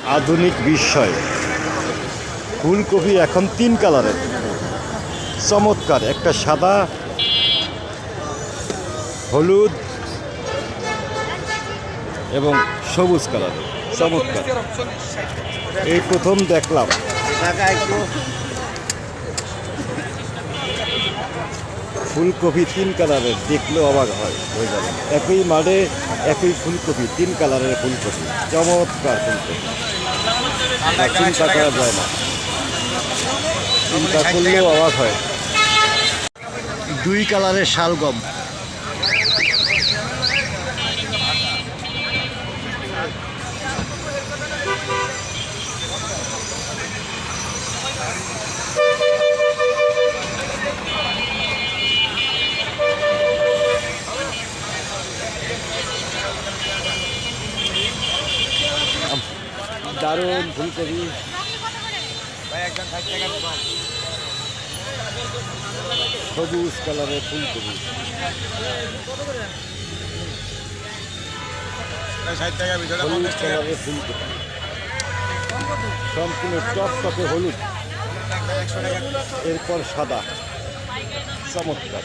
আধুনিক বিস্ময়। ফুলকপি এখন 3 কালারের, চমৎকার। একটা সাদা, হলুদ এবং সবুজ কালারের, চমৎকার। এই প্রথম দেখলাম। ফুলকপি 3 কালারের, দেখলেও অবাক হয়ে যাবে। একই মাঠে একই ফুলকপি, 3 কালারের ফুলকপি, চমৎকার ফুলকপি। চিন্তা করা যায় না, চিন্তা করলেও অবাক হয়। 2 কালারের শালগম, দারুণ ফুলকপি। সবুজ কালারের ফুলকপি, হলুদ কালারের ফুলকপি, সম্পূর্ণ টকটকে হলুদ, এরপর সাদা, চমৎকার।